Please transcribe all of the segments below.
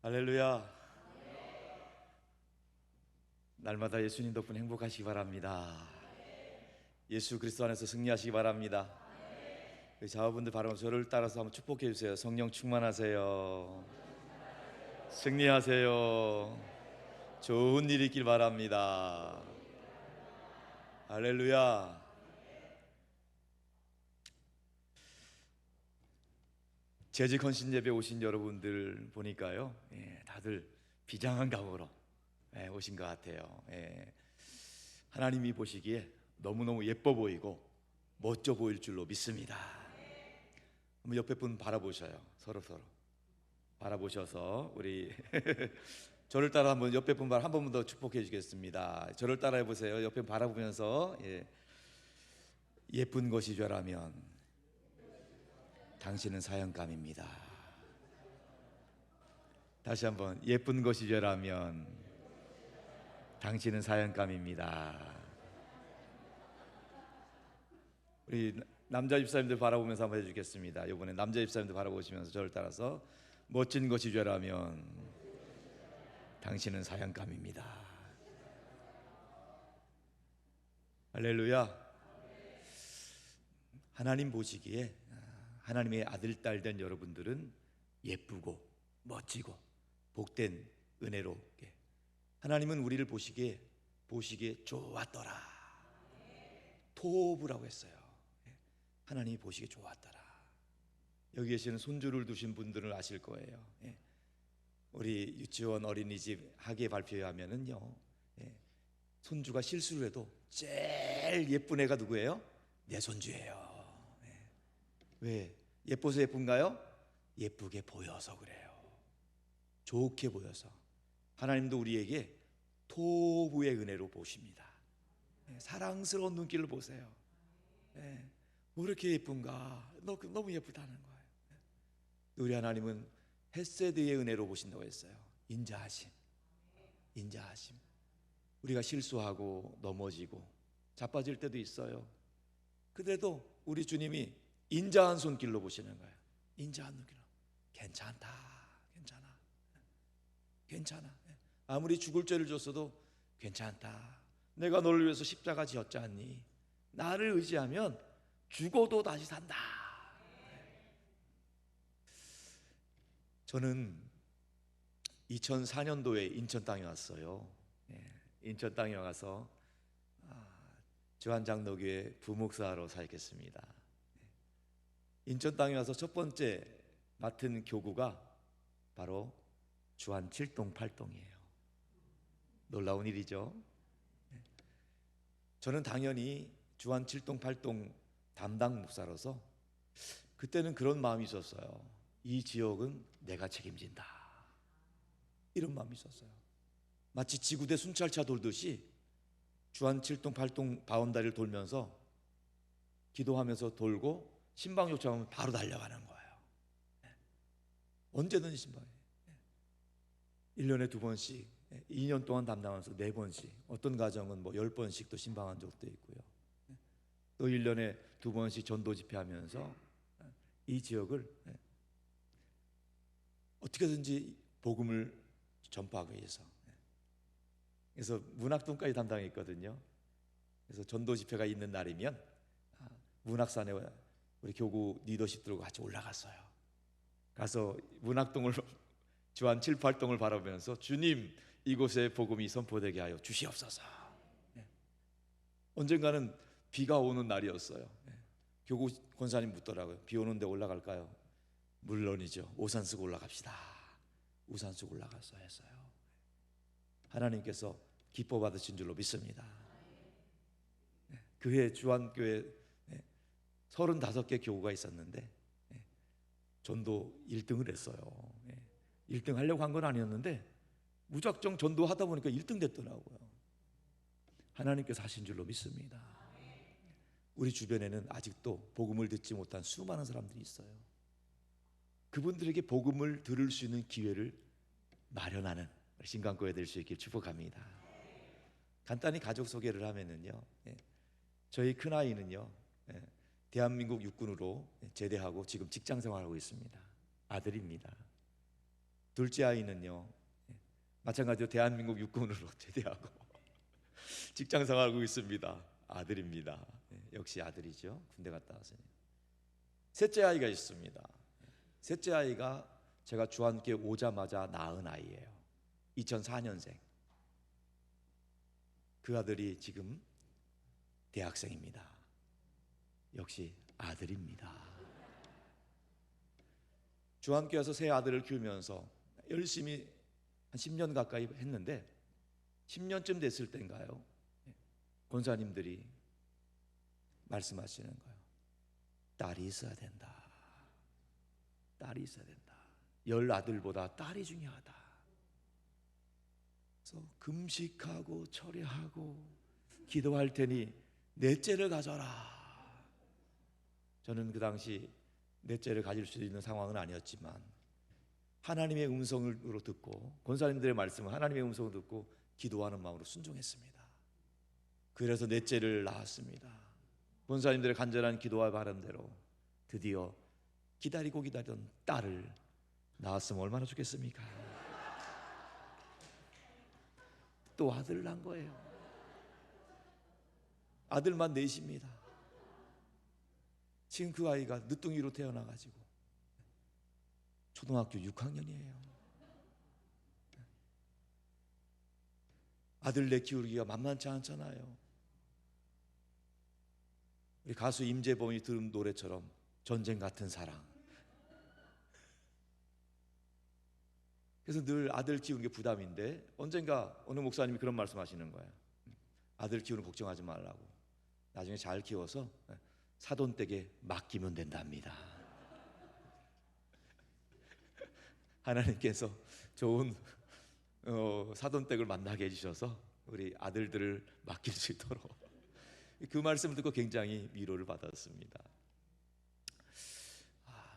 할렐루야. 날마다 예수님 덕분에 행복하시기 바랍니다. 예수 그리스도 안에서 승리하시기 바랍니다. 자녀분들 바로 저를 따라서 한번 축복해 주세요. 성령 충만하세요. 승리하세요. 좋은 일이 있길 바랍니다. 할렐루야. 재직 헌신 예배 오신 여러분들 보니까요, 다들 비장한 각오로 오신 것 같아요. 하나님이 보시기에 너무너무 예뻐 보이고 멋져 보일 줄로 믿습니다. 한번 옆에 분 바라보셔요. 서로 바라보셔서 우리 저를 따라 한번 옆에 분 한 번 더 축복해 주겠습니다. 저를 따라 해보세요. 옆에 바라보면서 예쁜 것이 죄라면 당신은 사형감입니다. 다시 한번, 예쁜 것이 죄라면 당신은 사형감입니다. 우리 남자 집사님들 바라보면서 한번 해주겠습니다. 이번에 남자 집사님들 바라보시면서 저를 따라서, 멋진 것이 죄라면 당신은 사형감입니다. 할렐루야. 하나님 보시기에 하나님의 아들, 딸 된 여러분들은 예쁘고 멋지고 복된 은혜로, 하나님은 우리를 보시기에 좋았더라. 토부라고 했어요. 하나님이 보시기에 좋았더라. 여기 계시는 손주를 두신 분들은 아실 거예요. 우리 유치원, 어린이집 학예 발표회 하면은요, 손주가 실수를 해도 제일 예쁜 애가 누구예요? 내 손주예요. 왜? 예뻐서 예쁜가요? 예쁘게 보여서 그래요. 좋게 보여서. 하나님도 우리에게 토부의 은혜로 보십니다. 사랑스러운 눈길을 보세요. 뭐 이렇게 예쁜가? 너무 예쁘다는 거예요. 우리 하나님은 헤세드의 은혜로 보신다고 했어요. 인자하심. 우리가 실수하고 넘어지고 자빠질 때도 있어요. 그래도 우리 주님이 인자한 손길로 보시는 거예요. 인자한 눈길로. 괜찮아. 아무리 죽을 죄를 줬어도 괜찮다. 내가 너를 위해서 십자가 지었지 않니? 나를 의지하면 죽어도 다시 산다. 저는 2004년도에 인천 땅에 왔어요. 인천 땅에 와서 주한장로교회 부목사로 사역했습니다. 인천 땅에 와서 첫 번째 맡은 교구가 바로 주한 7동 8동이에요. 놀라운 일이죠. 저는 당연히 주한 7동 8동 담당 목사로서 그때는 그런 마음이 있었어요. 이 지역은 내가 책임진다, 이런 마음이 있었어요. 마치 지구대 순찰차 돌듯이 주한 7동 8동 바운다리를 돌면서 기도하면서 돌고 신방 요청하면 바로 달려가는 거예요. 언제든지 신방에 1년에 2번씩 2년 동안 담당하면서 4번씩, 어떤 가정은 뭐 10번씩도 신방한 적도 있고요. 또 1년에 2번씩 전도 집회하면서 이 지역을 어떻게든지 복음을 전파하기 위해서, 그래서 문학동까지 담당했거든요. 그래서 전도 집회가 있는 날이면 문학산에 우리 교구 리더십들과 같이 올라갔어요. 가서 문학동을 주한 7, 8동을 바라보면서, 주님, 이곳에 복음이 선포되게 하여 주시옵소서. 언젠가는 비가 오는 날이었어요. 교구 권사님 묻더라고요. 비 오는데 올라갈까요? 물론이죠. 우산 쓰고 올라갑시다. 우산 쓰고 올라가서 했어요. 하나님께서 기뻐 받으신 줄로 믿습니다. 그해 주한교회 35개 교구가 있었는데 전도 1등을 했어요. 1등 하려고 한 건 아니었는데 무작정 전도하다 보니까 1등 됐더라고요. 하나님께서 하신 줄로 믿습니다. 우리 주변에는 아직도 복음을 듣지 못한 수많은 사람들이 있어요. 그분들에게 복음을 들을 수 있는 기회를 마련하는 신강교회 될 수 있길 축복합니다. 간단히 가족 소개를 하면은요, 저희 큰아이는요, 대한민국 육군으로 제대하고 지금 직장 생활하고 있습니다. 아들입니다. 둘째 아이는요, 마찬가지로 대한민국 육군으로 제대하고 직장 생활하고 있습니다. 아들입니다. 역시 아들이죠. 군대 갔다 왔으니. 셋째 아이가 있습니다. 셋째 아이가 제가 주한교회 오자마자 낳은 아이예요. 2004년생. 그 아들이 지금 대학생입니다. 역시 아들입니다. 주한교회에서 세 아들을 키우면서 열심히 한 10년 가까이 했는데 10년쯤 됐을 때인가요? 권사님들이 말씀하시는 거예요. 딸이 있어야 된다. 딸이 있어야 된다. 10아들보다 딸이 중요하다. 그래서 금식하고 철회하고 기도할 테니 넷째를 가져라. 저는 그 당시 넷째를 가질 수 있는 상황은 아니었지만 하나님의 음성으로 듣고 권사님들의 말씀을 하나님의 음성을 듣고 기도하는 마음으로 순종했습니다. 그래서 넷째를 낳았습니다. 권사님들의 간절한 기도와 바람대로 드디어 기다리고 기다리던 딸을 낳았으면 얼마나 좋겠습니까? 또 아들을 낳은 거예요. 아들만 넷입니다. 지금 그 아이가 늦둥이로 태어나가지고 초등학교 6학년이에요. 아들 내 키우기가 만만치 않잖아요. 우리 가수 임재범이 들은 노래처럼 전쟁 같은 사랑. 그래서 늘 아들 키우는 게 부담인데 언젠가 어느 목사님이 그런 말씀하시는 거예요. 아들 키우는 걱정하지 말라고. 나중에 잘 키워서 사돈댁에 맡기면 된답니다. 하나님께서 좋은 사돈댁을 만나게 해주셔서 우리 아들들을 맡길 수 있도록 그 말씀을 듣고 굉장히 위로를 받았습니다.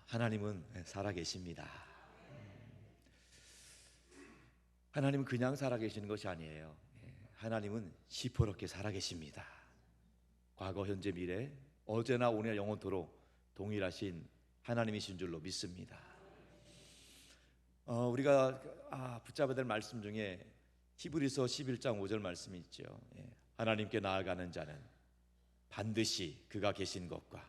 하나님은 살아계십니다. 하나님은 그냥 살아계시는 것이 아니에요. 하나님은 시퍼렇게 살아계십니다. 과거, 현재, 미래, 어제나 오늘 영원토록 동일하신 하나님이신 줄로 믿습니다. 우리가 붙잡아야 될 말씀 중에 히브리서 11장 5절 말씀이 있죠. 하나님께 나아가는 자는 반드시 그가 계신 것과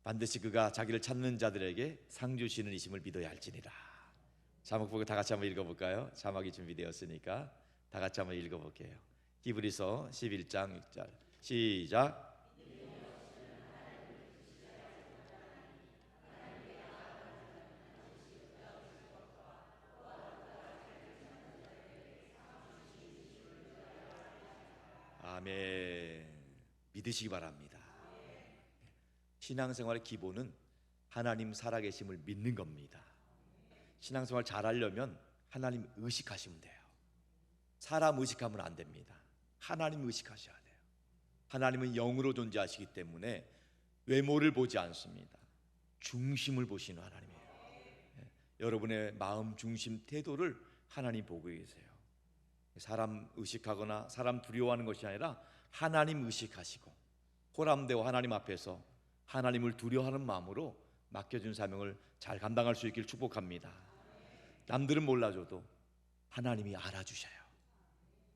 반드시 그가 자기를 찾는 자들에게 상 주시는 이심을 믿어야 할지니라. 자막 보고 다 같이 한번 읽어볼까요? 자막이 준비되었으니까 다 같이 한번 읽어볼게요. 히브리서 11장 6절 시작. 아멘. 믿으시기 바랍니다. 신앙생활의 기본은 하나님 살아계심을 믿는 겁니다. 신앙생활 잘하려면 하나님 의식하시면 돼요. 사람 의식하면 안 됩니다. 하나님 의식하셔야 돼요. 하나님은 영으로 존재하시기 때문에 외모를 보지 않습니다. 중심을 보시는 하나님이에요. 여러분의 마음 중심 태도를 하나님 보고 계세요. 사람 의식하거나 사람 두려워하는 것이 아니라 하나님 의식하시고 호람되고 하나님 앞에서 하나님을 두려워하는 마음으로 맡겨준 사명을 잘 감당할 수 있기를 축복합니다. 남들은 몰라줘도 하나님이 알아주셔요.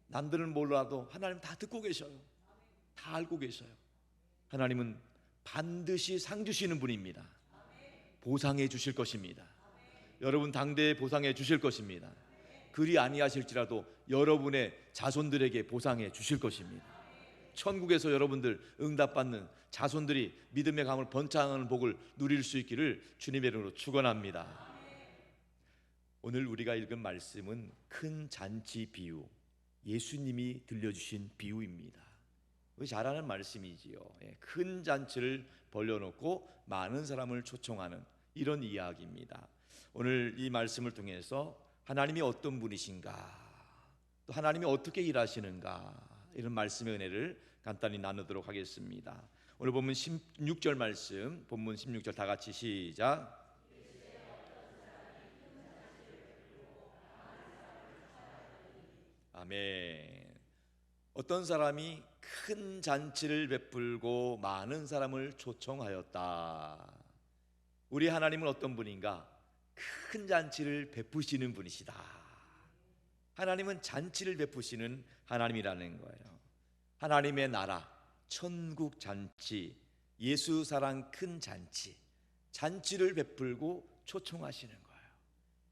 남들은 몰라도 하나님 다 듣고 계셔요. 다 알고 계셔요. 하나님은 반드시 상 주시는 분입니다. 보상해 주실 것입니다. 여러분 당대에 보상해 주실 것입니다. 그리 아니하실지라도 여러분의 자손들에게 보상해 주실 것입니다. 천국에서 여러분들 응답받는 자손들이 믿음의 강을 번창하는 복을 누릴 수 있기를 주님의 이름으로 축원합니다. 오늘 우리가 읽은 말씀은 큰 잔치 비유, 예수님이 들려주신 비유입니다. 잘 아는 말씀이지요. 큰 잔치를 벌려놓고 많은 사람을 초청하는 이런 이야기입니다. 오늘 이 말씀을 통해서 하나님이 어떤 분이신가, 또 하나님이 어떻게 일하시는가, 이런 말씀의 은혜를 간단히 나누도록 하겠습니다. 오늘 본문 16절 말씀, 본문 16절 다 같이 시작. 아멘. 어떤 사람이 큰 잔치를 베풀고 많은 사람을 초청하였다. 우리 하나님은 어떤 분인가? 큰 잔치를 베푸시는 분이시다. 하나님은 잔치를 베푸시는 하나님이라는 거예요. 하나님의 나라, 천국 잔치, 예수 사랑 큰 잔치, 잔치를 베풀고 초청하시는 거예요.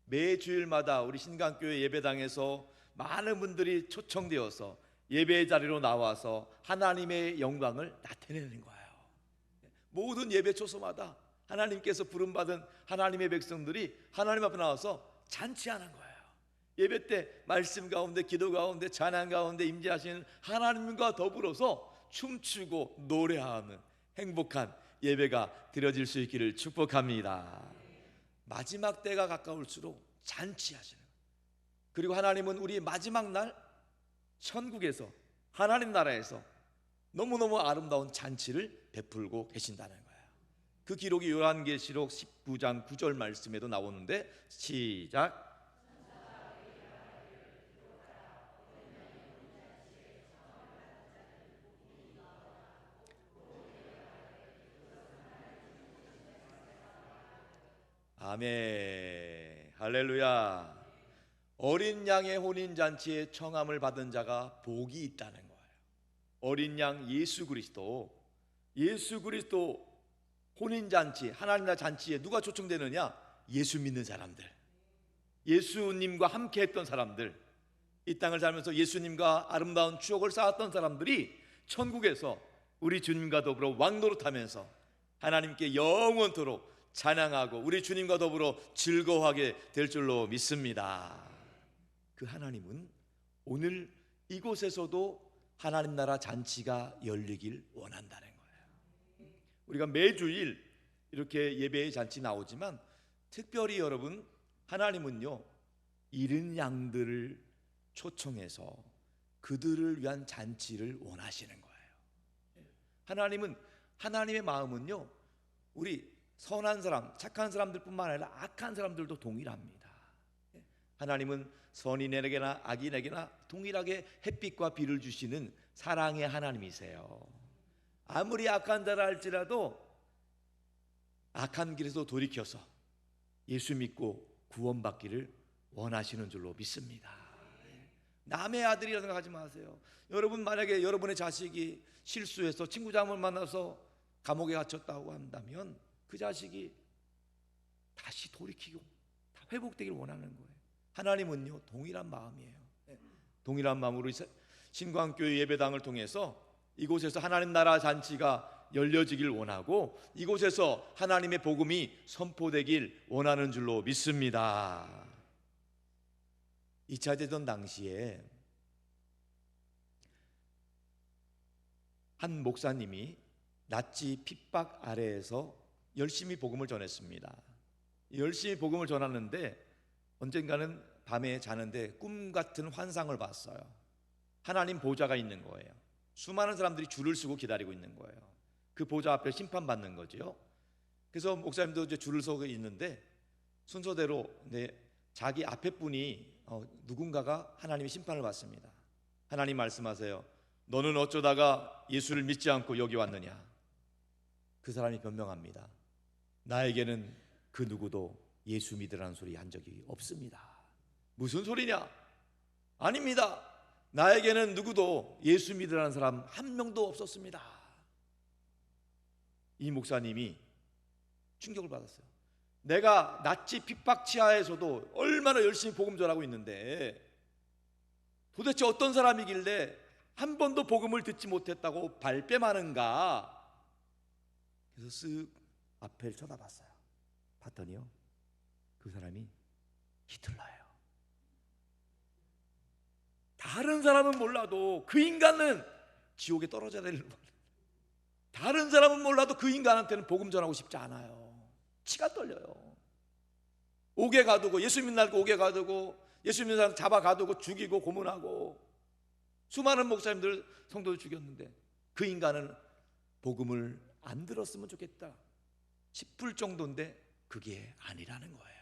매 주일마다 우리 신강교회 예배당에서 많은 분들이 초청되어서 예배 자리로 나와서 하나님의 영광을 나타내는 거예요. 모든 예배 초소마다 하나님께서 부름받은 하나님의 백성들이 하나님 앞에 나와서 잔치하는 거예요. 예배 때 말씀 가운데, 기도 가운데, 찬양 가운데 임재하시는 하나님과 더불어서 춤추고 노래하는 행복한 예배가 드려질 수 있기를 축복합니다. 마지막 때가 가까울수록 잔치하시는 거예요. 그리고 하나님은 우리 마지막 날 천국에서, 하나님 나라에서 너무너무 아름다운 잔치를 베풀고 계신다는 거예요. 그 기록이 요한계시록 19장 9절 말씀에도 나오는데, 시작. 아멘, 할렐루야. 어린 양의 혼인잔치에 청함을 받은 자가 복이 있다는 거예요. 어린 양 예수 그리스도 혼인잔치, 하나님 나라 잔치에 누가 초청되느냐? 예수 믿는 사람들, 예수님과 함께 했던 사람들, 이 땅을 살면서 예수님과 아름다운 추억을 쌓았던 사람들이 천국에서 우리 주님과 더불어 왕노릇하면서 하나님께 영원토록 찬양하고 우리 주님과 더불어 즐거워하게 될 줄로 믿습니다. 그 하나님은 오늘 이곳에서도 하나님 나라 잔치가 열리길 원한다는 거예요. 우리가 매주일 이렇게 예배의 잔치 나오지만 특별히 여러분, 하나님은요 잃은 양들을 초청해서 그들을 위한 잔치를 원하시는 거예요. 하나님은, 하나님의 마음은요 우리 선한 사람, 착한 사람들뿐만 아니라 악한 사람들도 동일합니다. 하나님은 선인에게나 악인에게나 동일하게 햇빛과 비를 주시는 사랑의 하나님이세요. 아무리 악한 자라 할지라도 악한 길에서 돌이켜서 예수 믿고 구원받기를 원하시는 줄로 믿습니다. 남의 아들이라 생각하지 마세요. 여러분, 만약에 여러분의 자식이 실수해서 친구 잘못 만나서 감옥에 갇혔다고 한다면 그 자식이 다시 돌이키고 다 회복되길 원하는 거예요. 하나님은요 동일한 마음이에요. 동일한 마음으로 신광교회 예배당을 통해서 이곳에서 하나님 나라 잔치가 열려지길 원하고 이곳에서 하나님의 복음이 선포되길 원하는 줄로 믿습니다. 2차 대전 당시에 한 목사님이 나치 핍박 아래에서 열심히 복음을 전했습니다. 열심히 복음을 전하는데 언젠가는 밤에 자는데 꿈 같은 환상을 봤어요. 하나님 보좌가 있는 거예요. 수많은 사람들이 줄을 서고 기다리고 있는 거예요. 그 보좌 앞에 심판받는 거죠. 그래서 목사님도 이제 줄을 서고 있는데 순서대로 자기 앞에 분이 누군가가 하나님의 심판을 받습니다. 하나님 말씀하세요. 너는 어쩌다가 예수를 믿지 않고 여기 왔느냐? 그 사람이 변명합니다. 나에게는 그 누구도 예수 믿으라는 소리 한 적이 없습니다. 무슨 소리냐? 아닙니다. 나에게는 누구도 예수 믿으라는 사람 한 명도 없었습니다. 이 목사님이 충격을 받았어요. 내가 나치 핍박 치하에서도 얼마나 열심히 복음 전하고 있는데 도대체 어떤 사람이길래 한 번도 복음을 듣지 못했다고 발뺌하는가? 그래서 쓱 앞을 쳐다봤어요. 봤더니요 그 사람이 히틀러예요. 다른 사람은 몰라도 그 인간은 지옥에 떨어져야 되는 거예요. 다른 사람은 몰라도 그 인간한테는 복음 전하고 싶지 않아요. 치가 떨려요. 옥에 가두고, 예수 믿는 날 옥에 가두고, 예수 믿는 사람 잡아 가두고 죽이고 고문하고 수많은 목사님들, 성도를 죽였는데 그 인간은 복음을 안 들었으면 좋겠다 싶을 정도인데 그게 아니라는 거예요.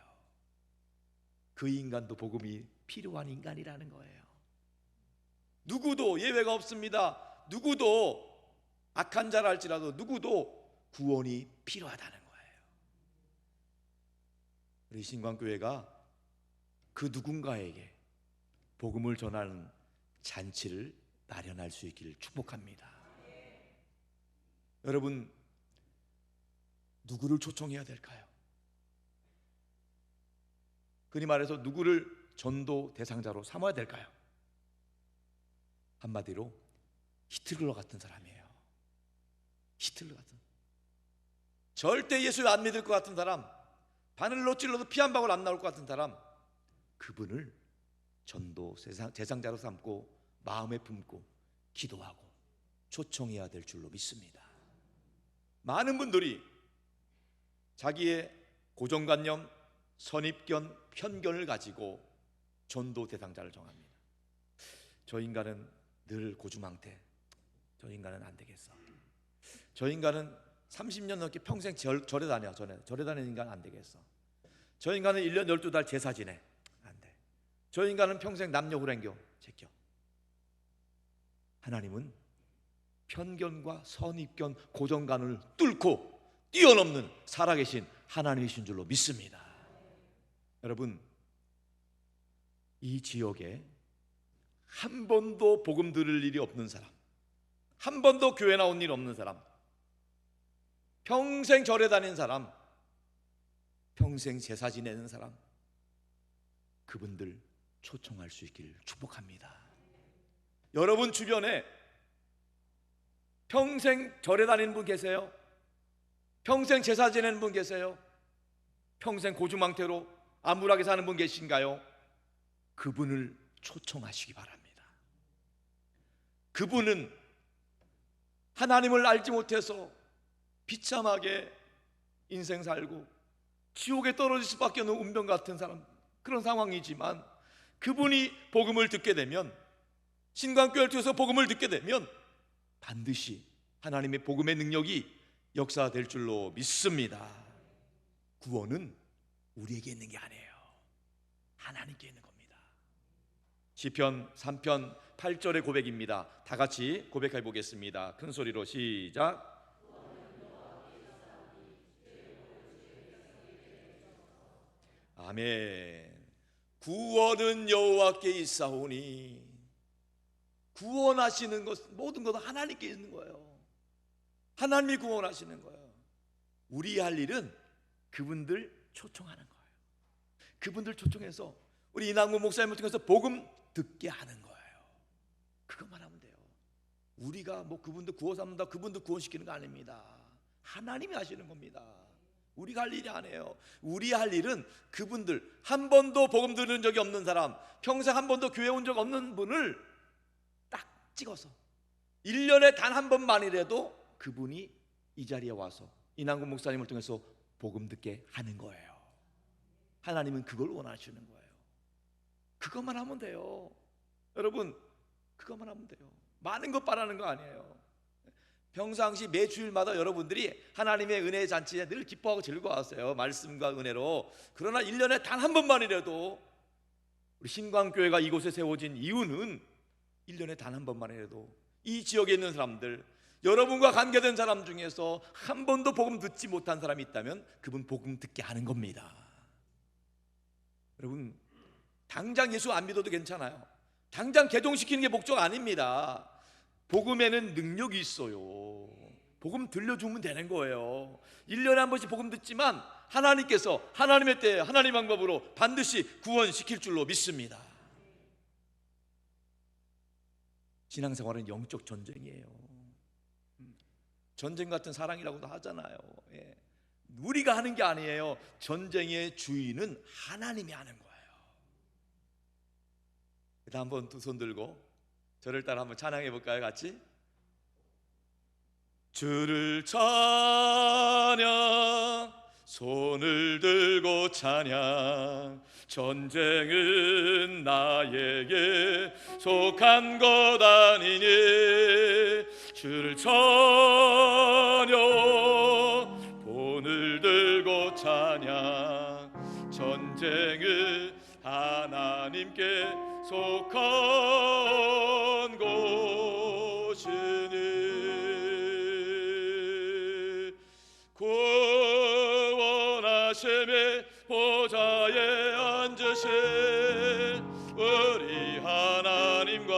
그 인간도 복음이 필요한 인간이라는 거예요. 누구도 예외가 없습니다. 누구도 악한 자라 할지라도 누구도 구원이 필요하다는 거예요. 우리 신광교회가 그 누군가에게 복음을 전하는 잔치를 마련할 수 있기를 축복합니다. 여러분, 누구를 초청해야 될까요? 흔히 말해서 누구를 전도 대상자로 삼아야 될까요? 한마디로 히틀러 같은 사람이에요. 히틀러 같은, 절대 예수 안 믿을 것 같은 사람, 바늘로 찔러도 피 한 방울 안 나올 것 같은 사람, 그분을 전도 대상자로 삼고 마음에 품고 기도하고 초청해야 될 줄로 믿습니다. 많은 분들이 자기의 고정관념, 선입견, 편견을 가지고 전도 대상자를 정합니다. 저 인간은 늘 고주망태, 저 인간은 안 되겠어, 저 인간은 30년 넘게 평생 절에 다녀, 절에 다니는 인간 안 되겠어, 저 인간은 1년 12달 제사 지내, 안 돼, 저 인간은 평생 남녀 후랭교 제껴. 하나님은 편견과 선입견, 고정관을 뚫고 뛰어넘는 살아계신 하나님이신 줄로 믿습니다. 여러분, 이 지역에 한 번도 복음 들을 일이 없는 사람, 한 번도 교회 나온 일 없는 사람, 평생 절에 다닌 사람, 평생 제사 지내는 사람, 그분들 초청할 수 있기를 축복합니다. 여러분 주변에 평생 절에 다니는 분 계세요? 평생 제사 지내는 분 계세요? 평생 고주망태로 암울하게 사는 분 계신가요? 그분을 초청하시기 바랍니다. 그분은 하나님을 알지 못해서 비참하게 인생 살고 지옥에 떨어질 수밖에 없는 운명 같은 사람, 그런 상황이지만 그분이 복음을 듣게 되면, 신광교회를 통해서 복음을 듣게 되면 반드시 하나님의 복음의 능력이 역사될 줄로 믿습니다. 구원은 우리에게 있는 게 아니에요. 하나님께 있는 겁니다. 시편 3편 8절의 고백입니다. 다 같이 고백해 보겠습니다. 큰 소리로 시작. 아멘. 구원은 여호와께 있사오니. 구원하시는 것, 모든 것은 하나님께 있는 거예요. 하나님이 구원하시는 거예요. 우리 할 일은 그분들 초청하는 거예요. 그분들 초청해서 우리 이남구 목사님을 통해서 복음 듣게 하는 거예요. 그것만 하면 돼요. 우리가 뭐 그분들 구워 삼는다, 그분들 구원시키는 거 아닙니다. 하나님이 하시는 겁니다. 우리가 할 일이 아니에요. 우리 할 일은 그분들, 한 번도 복음 들은 적이 없는 사람, 평생 한 번도 교회 온 적 없는 분을 딱 찍어서 1년에 단 한 번만이라도 그분이 이 자리에 와서 이남구 목사님을 통해서 복음 듣게 하는 거예요. 하나님은 그걸 원하시는 거예요. 그것만 하면 돼요. 여러분, 그것만 하면 돼요. 많은 것 바라는 거 아니에요. 평상시 매주일마다 여러분들이 하나님의 은혜의 잔치에 늘 기뻐하고 즐거워하세요. 말씀과 은혜로. 그러나 1년에 단 한 번만이라도 우리 신광교회가 이곳에 세워진 이유는 1년에 단 한 번만이라도 이 지역에 있는 사람들, 여러분과 관계된 사람 중에서 한 번도 복음 듣지 못한 사람이 있다면 그분 복음 듣게 하는 겁니다. 여러분, 당장 예수 안 믿어도 괜찮아요. 당장 개종시키는 게 목적 아닙니다. 복음에는 능력이 있어요. 복음 들려주면 되는 거예요. 1년에 한 번씩 복음 듣지만 하나님께서 하나님의 때에 하나님 방법으로 반드시 구원시킬 줄로 믿습니다. 신앙생활은 영적 전쟁이에요. 전쟁 같은 사랑이라고도 하잖아요. 예. 우리가 하는 게 아니에요. 전쟁의 주인은 하나님이 하는 거예요. 일단 한번 두 손 들고 저를 따라 한번 찬양해 볼까요? 같이. 주를 찬양, 손을 들고 찬양. 전쟁은 나에게 속한 것 아니니. 주를 찬양, 손을 들고 찬양. 전쟁은 하나님께 속한 것이니. 구원하심의 보좌 앉으신 우리 하나님과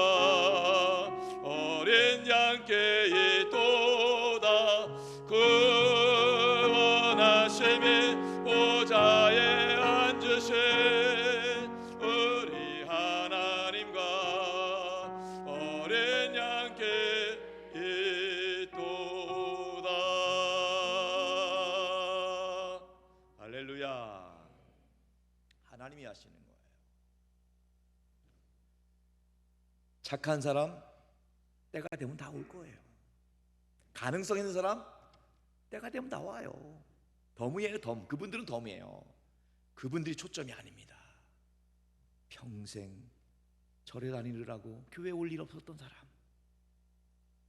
어린 양께 있도다. 구원하심이 보좌에 앉으신 우리 하나님과 어린 양께 있도다. 할렐루야. 하나님이 하시는 거예요. 착한 사람 때가 되면 다 올 거예요. 가능성 있는 사람 때가 되면 다 와요. 덤이에요, 덤. 그분들은 덤이에요. 그분들이 초점이 아닙니다. 평생 절에 다니느라고 교회 올 일 없었던 사람,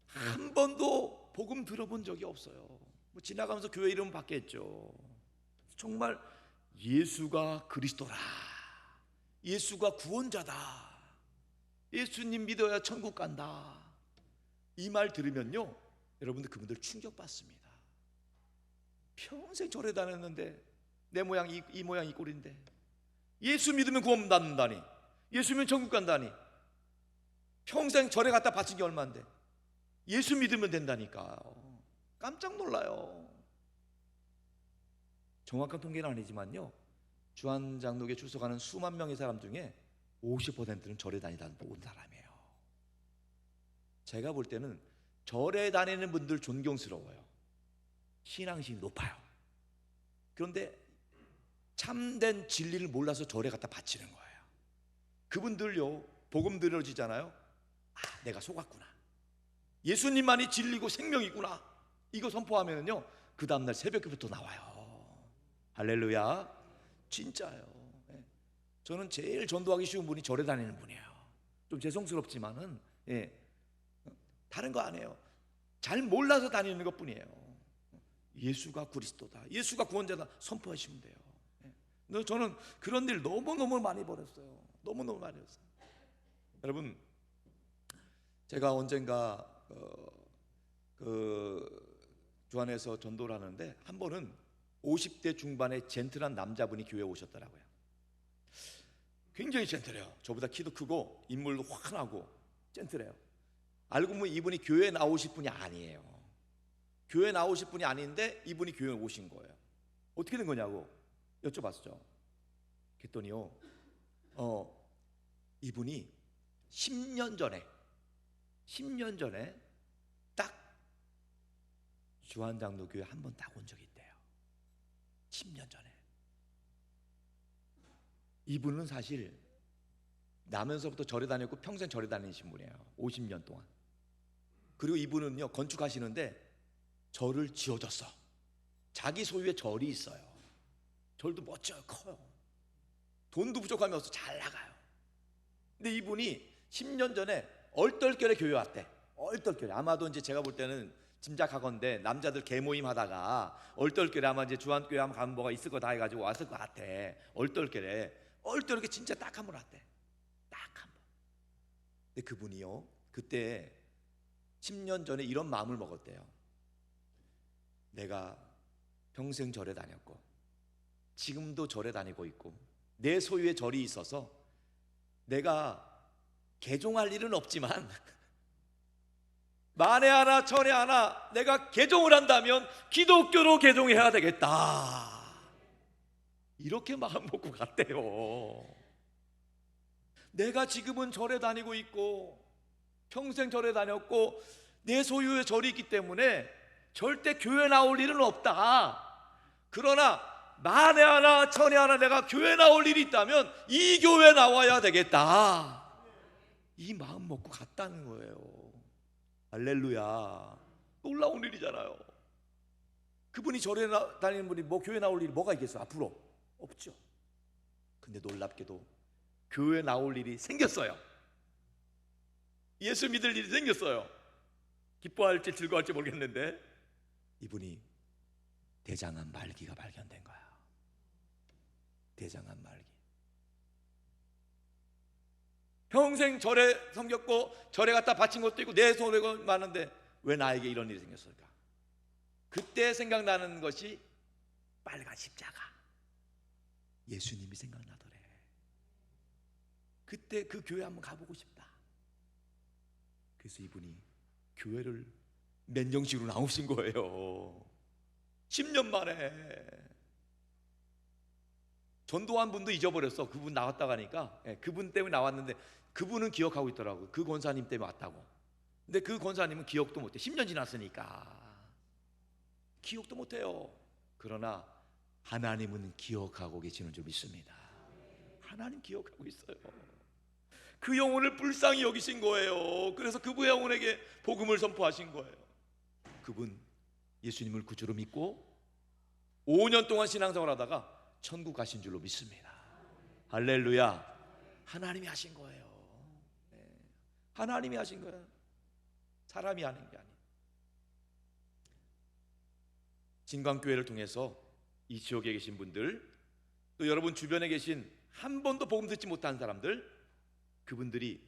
한 번도 복음 들어본 적이 없어요. 뭐 지나가면서 교회 이름 바뀌었죠. 정말 예수가 그리스도라, 예수가 구원자다, 예수님 믿어야 천국 간다, 이 말 들으면요, 여러분들 그분들 충격받습니다. 평생 절에 다녔는데 내 모양 이 모양 이 꼴인데, 예수 믿으면 구원 받는다니, 예수 믿으면 천국 간다니, 평생 절에 갖다 바친 게 얼마인데 예수 믿으면 된다니까요. 깜짝 놀라요. 정확한 통계는 아니지만요, 주한장로교에 출석하는 수만 명의 사람 중에 50%는 절에 다니다 온 사람이에요. 제가 볼 때는 절에 다니는 분들 존경스러워요. 신앙심이 높아요. 그런데 참된 진리를 몰라서 절에 갖다 바치는 거예요. 그분들요, 복음 들어지잖아요. 아, 내가 속았구나, 예수님만이 진리고 생명이구나, 이거 선포하면은요, 그 다음날 새벽부터 나와요. 할렐루야. 진짜요. 저는 제일 전도하기 쉬운 분이 절에 다니는 분이에요. 좀 죄송스럽지만은, 다른 거 아니에요. 잘 몰라서 다니는 것 뿐이에요. 예수가 그리스도다, 예수가 구원자다 선포하시면 돼요. 저는 그런 일 너무너무 많이 벌였어요. 너무너무 많이 했어요. 여러분, 제가 언젠가 주안에서 전도를 하는데, 한 번은 50대 중반의 젠틀한 남자분이 교회에 오셨더라고요. 굉장히 젠틀해요. 저보다 키도 크고 인물도 환하고 젠틀해요. 알고 보면 이분이 교회에 나오실 분이 아니에요. 교회에 나오실 분이 아닌데 이분이 교회에 오신 거예요. 어떻게 된 거냐고 여쭤봤죠. 그랬더니요, 이분이 10년 전에 딱 주한장로교회 한 번 딱 온 적이 있대요. 10년 전에. 이분은 사실 나면서부터 절에 다녔고 평생 절에 다니신 분이에요. 50년 동안. 그리고 이분은요, 건축하시는데 절을 지어줬어. 자기 소유의 절이 있어요. 절도 멋져요, 커요. 돈도 부족함이 없어 잘 나가요. 근데 이분이 10년 전에 얼떨결에 교회 왔대. 얼떨결에. 아마도 이제 제가 볼 때는 짐작하건대 남자들 개모임 하다가 얼떨결에 아마 이제 주한교회 한번 가면 뭐가 있을 거다 해가지고 왔을 것 같아. 얼떨결에 진짜 딱 한 번 왔대. 딱 한 번. 근데 그분이요, 그때 10년 전에 이런 마음을 먹었대요. 내가 평생 절에 다녔고 지금도 절에 다니고 있고 내 소유의 절이 있어서 내가 개종할 일은 없지만 만에 하나 천에 하나 내가 개종을 한다면 기독교로 개종해야 되겠다, 이렇게 마음 먹고 갔대요. 내가 지금은 절에 다니고 있고 평생 절에 다녔고 내 소유의 절이 있기 때문에 절대 교회 나올 일은 없다. 그러나 만에 하나 천에 하나 내가 교회 나올 일이 있다면 이 교회 나와야 되겠다, 이 마음 먹고 갔다는 거예요. 할렐루야. 놀라운 일이잖아요. 그분이 절에 다니는 분이 뭐 교회 나올 일이 뭐가 있겠어? 앞으로 없죠. 근데 놀랍게도 교회 나올 일이 생겼어요. 예수 믿을 일이 생겼어요. 기뻐할지 즐거워할지 모르겠는데 이분이 대장암 말기가 발견된 거야. 대장암 말기. 평생 절에 섬겼고 절에 갖다 바친 것도 있고 내 소유가 많은데 왜 나에게 이런 일이 생겼을까? 그때 생각나는 것이 빨간 십자가, 예수님이 생각나더래. 그때 그 교회 한번 가보고 싶다. 그래서 이분이 교회를 맨정식으로 나오신 거예요. 10년 만에. 전도한 분도 잊어버렸어. 그분 나왔다 가니까. 그분 때문에 나왔는데 그분은 기억하고 있더라고요. 그 권사님 때문에 왔다고. 근데 그 권사님은 기억도 못해. 10년 지났으니까 기억도 못해요. 그러나 하나님은 기억하고 계시는 줄 믿습니다. 하나님 기억하고 있어요. 그 영혼을 불쌍히 여기신 거예요. 그래서 그분의 영혼에게 복음을 선포하신 거예요. 그분 예수님을 구주로 믿고 5년 동안 신앙생활 하다가 천국 가신 줄로 믿습니다. 할렐루야. 하나님이 하신 거예요. 하나님이 하신 거예요. 사람이 하는 게 아니에요. 진광교회를 통해서 이 지역에 계신 분들, 또 여러분 주변에 계신 한 번도 복음 듣지 못한 사람들, 그분들이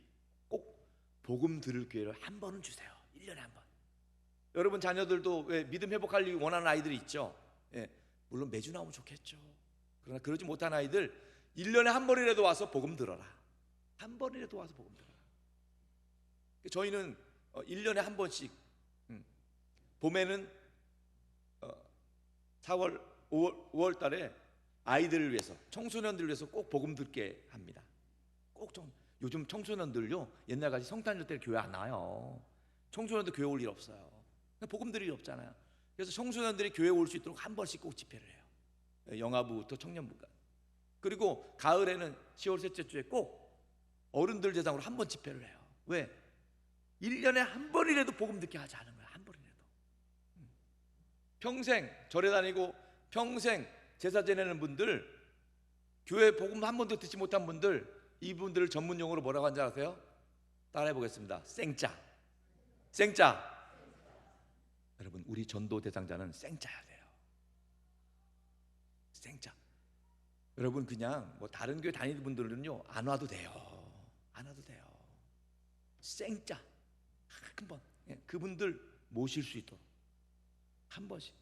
꼭 복음 들을 기회를 한 번은 주세요. 1년에 한 번. 여러분 자녀들도 왜 믿음 회복하려고 원하는 아이들이 있죠. 물론 매주 나오면 좋겠죠. 그러나 그러지 못한 아이들 1년에 한 번이라도 와서 복음 들어라. 한 번이라도 와서 복음 들어라. 저희는 1년에 한 번씩, 봄에는 4월, 5월 달에 아이들을 위해서, 청소년들을 위해서 꼭 복음 듣게 합니다. 요즘 청소년들요, 옛날같이 성탄절 때 교회 안 나와요. 청소년들 교회 올 일 없어요. 복음 들을 일 없잖아요. 그래서 청소년들이 교회 올 수 있도록 한 번씩 꼭 집회를 해요. 영아부부터 청년부까지. 그리고 가을에는 10월 셋째 주에 꼭 어른들 대상으로 한 번 집회를 해요. 왜? 1년에 한 번이라도 복음 듣게 하지 않은 거야. 한 번이라도. 평생 절에 다니고 평생 제사 지내는 분들, 교회 복음 한 번도 듣지 못한 분들, 이분들을 전문 용어로 뭐라고 하는지 아세요? 따라해 보겠습니다. 생짜. 생짜. 여러분, 우리 전도 대상자는 생짜야 돼요. 생짜. 여러분, 그냥 뭐 다른 교회 다니는 분들은요 안 와도 돼요. 안 와도 돼요. 생짜. 한 번. 그분들 모실 수 있도록 한 번씩.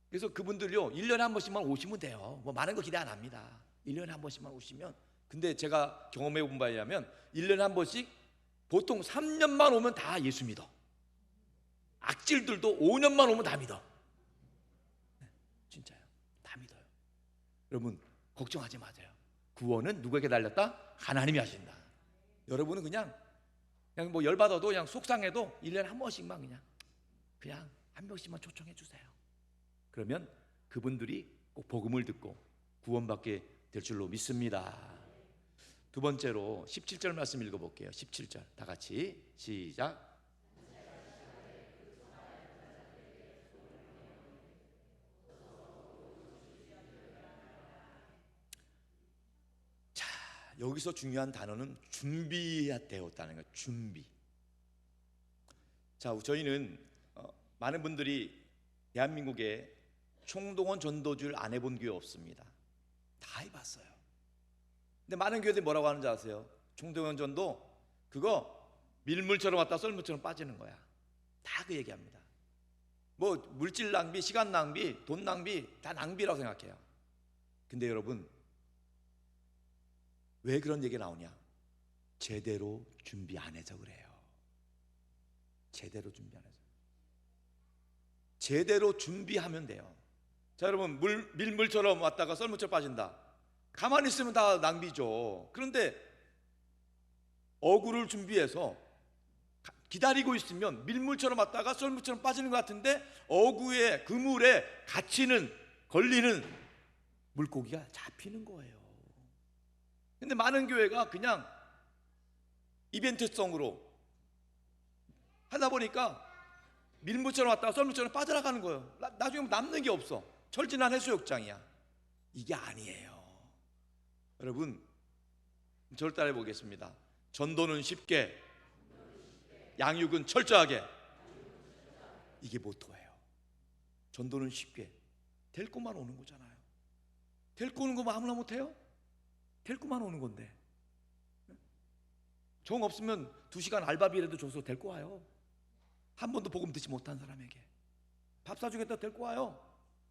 그래서 그분들요 1년에 한 번씩만 오시면 돼요. 뭐 많은 거 기대 안 합니다. 1년에 한 번씩만 오시면. 근데 제가 경험해 본 바에 의하면 1년에 한 번씩 보통 3년만 오면 다 예수 믿어. 악질들도 5년만 오면 다 믿어. 진짜요. 다 믿어요. 여러분 걱정하지 마세요. 구원은 누구에게 달렸다? 하나님이 하신다. 여러분은 그냥 뭐 열받아도 그냥 속상해도 1년에 한 번씩만 그냥 한 명씩만 초청해 주세요. 그러면 그분들이 꼭 복음을 듣고 구원받게 될 줄로 믿습니다. 두 번째로 17절 말씀 읽어볼게요. 17절 다 같이 시작. 자, 여기서 중요한 단어는 준비되었다는 거예요. 준비. 자, 저희는 많은 분들이 대한민국에 총동원 전도주를 안 해본 교회 없습니다. 다 해봤어요. 근데 많은 교회들이 뭐라고 하는지 아세요? 총동원 전도 그거 밀물처럼 왔다 썰물처럼 빠지는 거야. 다 그 얘기합니다. 뭐 물질 낭비, 시간 낭비, 돈 낭비 다 낭비라고 생각해요. 근데 여러분 왜 그런 얘기가 나오냐? 제대로 준비 안 해서 그래요. 제대로 준비 안 해서. 제대로 준비하면 돼요. 자, 여러분 밀물처럼 왔다가 썰물처럼 빠진다. 가만히 있으면 다 낭비죠. 그런데 어구를 준비해서 기다리고 있으면 밀물처럼 왔다가 썰물처럼 빠지는 것 같은데 어구의 그물에 갇히는 걸리는 물고기가 잡히는 거예요. 근데 많은 교회가 그냥 이벤트성으로 하다 보니까 밀물처럼 왔다가 썰물처럼 빠져나가는 거예요. 나중에 남는 게 없어. 철진한 해수욕장이야. 이게 아니에요. 여러분 저를 따라해 보겠습니다. 전도는 쉽게, 양육은 철저하게. 이게 모토예요. 전도는 쉽게, 될 것만 오는 거잖아요. 될 거 오는 거 아무나 못해요? 될 것만 오는 건데. 정 없으면 2시간 알바비라도 줘서 될 거 와요. 한 번도 복음 듣지 못한 사람에게 밥 사주겠다 될 거 와요.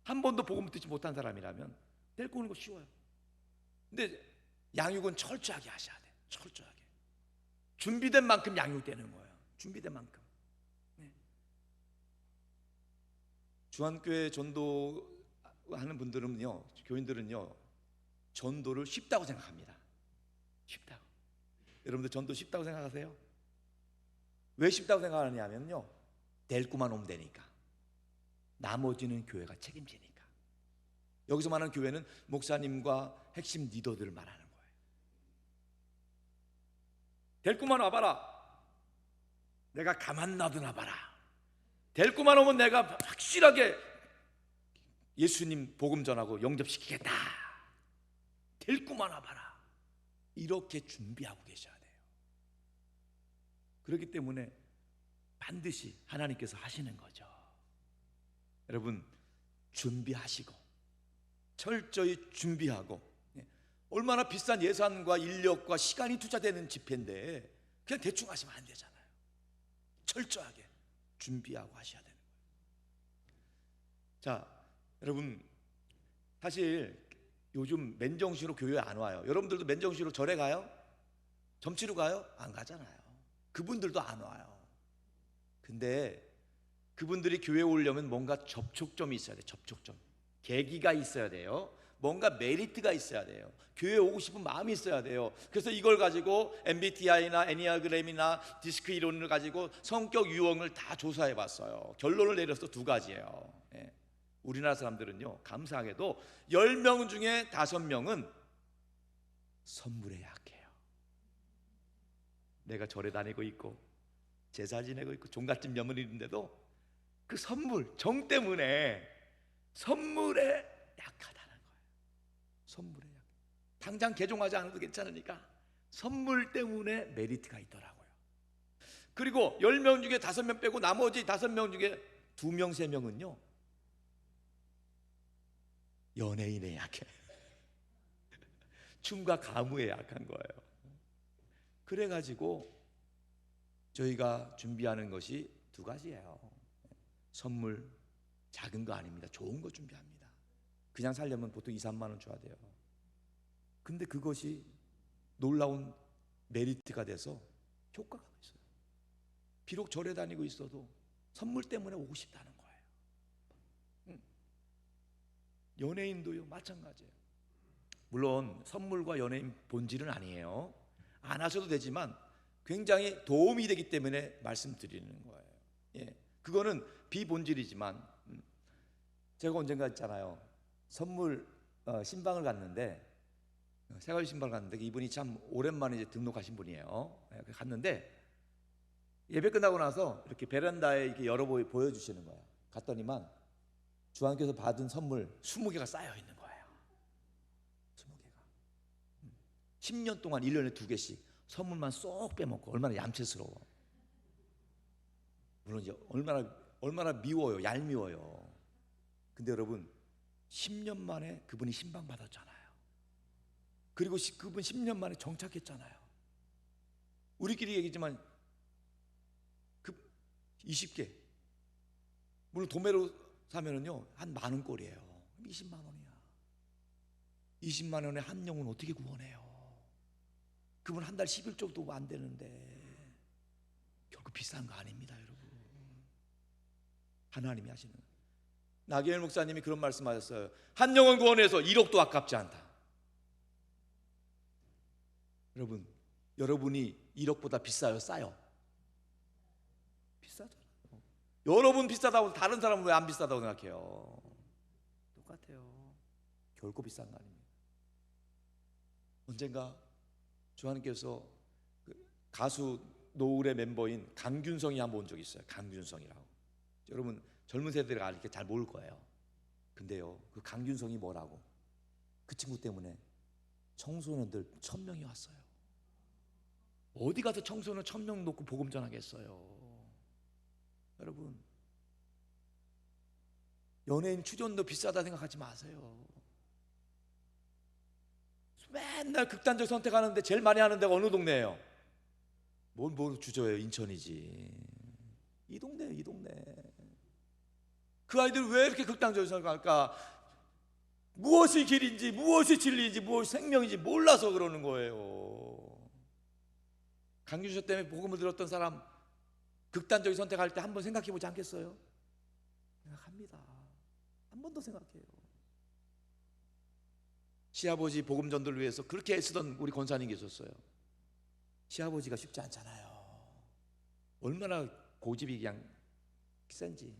한 번도 복음 듣지 못한 사람이라면 될 거 오는 거 쉬워요. 근데 양육은 철저하게 하셔야 돼. 철저하게 준비된 만큼 양육되는 거예요. 준비된 만큼. 네. 주한교회 전도하는 분들은요, 교인들은요, 전도를 쉽다고 생각합니다. 쉽다고. 여러분들 전도 쉽다고 생각하세요? 왜 쉽다고 생각하느냐면요, 데리고만 오면 되니까. 나머지는 교회가 책임지니까. 여기서 말하는 교회는 목사님과 핵심 리더들을 말하는 거예요. 데리고만 와봐라. 내가 가만 놔두나 봐라. 데리고만 오면 내가 확실하게 예수님 복음 전하고 영접시키겠다. 데리고만 와봐라. 이렇게 준비하고 계셔야 돼요. 그렇기 때문에 반드시 하나님께서 하시는 거죠. 여러분, 준비하시고 철저히 준비하고, 얼마나 비싼 예산과 인력과 시간이 투자되는 집회인데 그냥 대충 하시면 안 되잖아요. 철저하게 준비하고 하셔야 되는 거예요. 자, 여러분, 사실 요즘 맨정신으로 교회에 안 와요. 여러분들도 맨정신으로 절에 가요? 점치러 가요? 안 가잖아요. 그분들도 안 와요. 근데 그분들이 교회에 오려면 뭔가 접촉점이 있어야 돼요. 접촉점, 계기가 있어야 돼요. 뭔가 메리트가 있어야 돼요. 교회에 오고 싶은 마음이 있어야 돼요. 그래서 이걸 가지고 MBTI나 애니아그램이나 디스크 이론을 가지고 성격 유형을 다 조사해 봤어요. 결론을 내려서 두 가지예요. 우리나라 사람들은요, 감사하게도 10명 중에 5명은 선물에 약해요. 내가 절에 다니고 있고 제사 지내고 있고 종갓집 며느리인데도 그 선물, 정 때문에 선물에 약하다는 거예요. 선물에 약해. 당장 개종하지 않아도 괜찮으니까 선물 때문에 메리트가 있더라고요. 그리고 10명 중에 5명 빼고 나머지 5명 중에 2명, 3명은요 연예인에 약해. 춤과 가무에 약한 거예요. 그래가지고 저희가 준비하는 것이 두 가지예요. 선물, 작은 거 아닙니다. 좋은 거 준비합니다. 그냥 살려면 보통 2, 3만 원 줘야 돼요. 근데 그것이 놀라운 메리트가 돼서 효과가 있어요. 비록 절에 다니고 있어도 선물 때문에 오고 싶다는 거예요. 연예인도요, 마찬가지예요. 물론 선물과 연예인 본질은 아니에요. 안 하셔도 되지만 굉장히 도움이 되기 때문에 말씀드리는 거예요. 그거는 비본질이지만, 제가 언젠가 있잖아요, 선물 신방을 갔는데, 새가지 신방을 갔는데 이분이 참 오랜만에 이제 등록하신 분이에요. 갔는데 예배 끝나고 나서 이렇게 베란다에 이렇게 여러 보여주시는 거예요. 갔더니만 주한께서 받은 선물 20개가 쌓여 있는 거예요. 20개가. 10년 동안 1년에 2개씩 선물만 쏙 빼먹고. 얼마나 얌체스러워. 물론 이제 얼마나 미워요, 얄미워요. 근데 여러분, 10년 만에 그분이 신방 받았잖아요. 그리고 그분 10년 만에 정착했잖아요. 우리끼리 얘기지만 그 20개, 물론 도매로 사면은요 한 10,000원꼴이에요. 20만 원이야. 20만 원에 한 영혼 어떻게 구원해요? 그분 한 달 11조도 안 되는데 결국 비싼 거 아닙니다, 여러분. 하나님이 하시는. 나경일 목사님이 그런 말씀하셨어요. 한 영혼 구원해서 1억도 아깝지 않다. 여러분, 여러분이 1억보다 비싸요, 싸요? 비싸잖아요. 여러분 비싸다고 다른 사람은 왜 안 비싸다고 생각해요? 똑같아요. 결코 비싼 거 아닙니다. 언젠가 주하나님께서 가수 노을의 멤버인 강균성이 한번 온 적이 있어요. 강균성이라고. 여러분 젊은 세대가 이렇게 잘 모를 거예요. 근데요, 그 강균성이 뭐라고? 그 친구 때문에 청소년들 1,000명이 왔어요. 어디 가서 청소년 1,000명 놓고 복음 전하겠어요? 여러분, 연예인 출연도 비싸다 생각하지 마세요. 맨날 극단적 선택하는데 제일 많이 하는 데가 어느 동네예요? 뭘 주저해요? 인천이지. 이 동네예요, 이 동네. 그 아이들 왜 이렇게 극단적으로 생각할까? 무엇이 길인지, 무엇이 진리인지, 무엇이 생명인지 몰라서 그러는 거예요. 강규조 때문에 복음을 들었던 사람 극단적인 선택할 때 한번 생각해 보지 않겠어요? 생각합니다. 한 번 더 생각해요. 시아버지 복음 전도를 위해서 그렇게 애쓰던 우리 권사님 계셨어요. 시아버지가 쉽지 않잖아요. 얼마나 고집이 그냥 센지.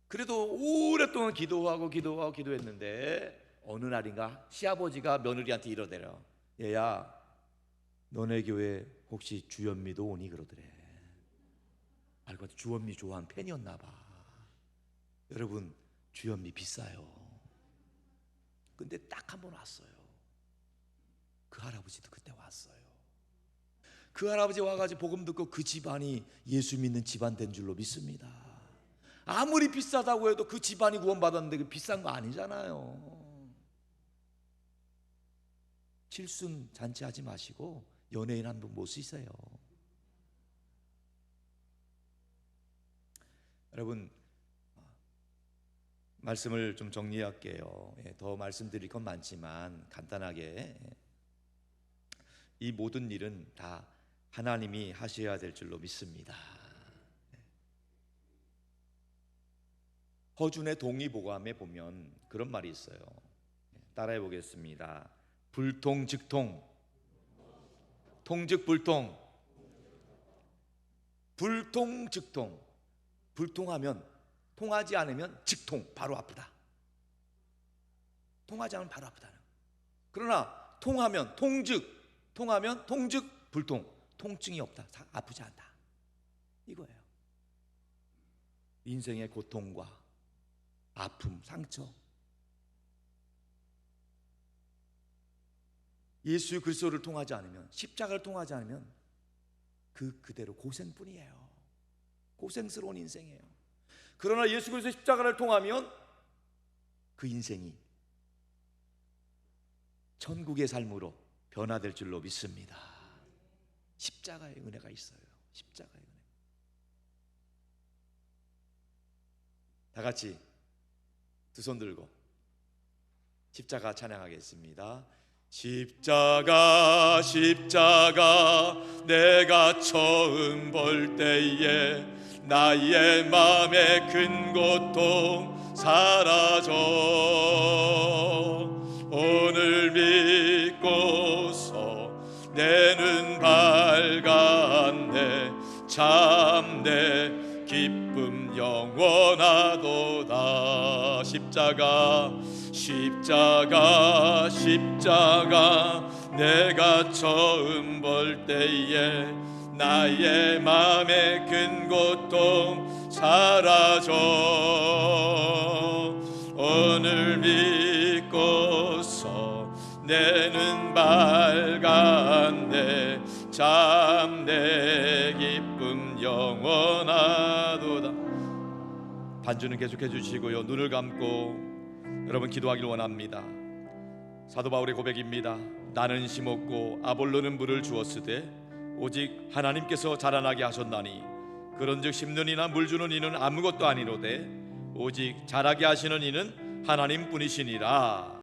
그래도 오랫동안 기도했는데 어느 날인가 시아버지가 며느리한테 이러더래요. 얘야, 너네 교회 혹시 주현미도 오니? 그러더래. 알고 봤더니 주현미 좋아하는 팬이었나 봐. 여러분, 주현미 비싸요. 근데 딱 한 번 왔어요. 그 할아버지도 그때 왔어요. 그 할아버지 와가지고 복음 듣고 그 집안이 예수 믿는 집안 된 줄로 믿습니다. 아무리 비싸다고 해도 그 집안이 구원받았는데 그 비싼 거 아니잖아요. 칠순 잔치하지 마시고 연예인 한 분 못 쓰세요. 여러분, 말씀을 좀 정리할게요. 더 말씀드릴 건 많지만 간단하게, 이 모든 일은 다 하나님이 하셔야 될 줄로 믿습니다. 허준의 동의보감에 보면 그런 말이 있어요. 따라해 보겠습니다. 불통즉통, 통즉불통, 불통즉통. 불통하면, 통하지 않으면 즉통, 바로 아프다. 통하지 않으면 바로 아프다는. 그러나 통하면 통즉 불통, 통증이 없다, 아프지 않다, 이거예요. 인생의 고통과 아픔, 상처, 예수 그리스도를 통하지 않으면, 십자가를 통하지 않으면 그대로 고생뿐이에요. 고생스러운 인생이에요. 그러나 예수 그리스도 십자가를 통하면 그 인생이 천국의 삶으로 변화될 줄로 믿습니다. 십자가의 은혜가 있어요. 십자가의 은혜. 다 같이 두 손 들고 십자가 찬양하겠습니다. 십자가 십자가 내가 처음 볼 때에 나의 마음의 큰 고통 사라져 오늘 믿고서 내 눈 밝았네 참 내 기쁨 영원하도다. 십자가 십자가 십자가 내가 처음 볼 때에 나의 맘의 큰 고통 사라져 오늘 믿고서 내 눈 밝았네 참 내 기쁨 영원하도다. 반주는 계속해 주시고요. 눈을 감고 여러분 기도하기를 원합니다. 사도 바울의 고백입니다. 나는 심었고 아볼로는 물을 주었으되 오직 하나님께서 자라나게 하셨나니 그런즉 심는 이나 물 주는 이는 아무것도 아니로되 오직 자라게 하시는 이는 하나님뿐이시니라.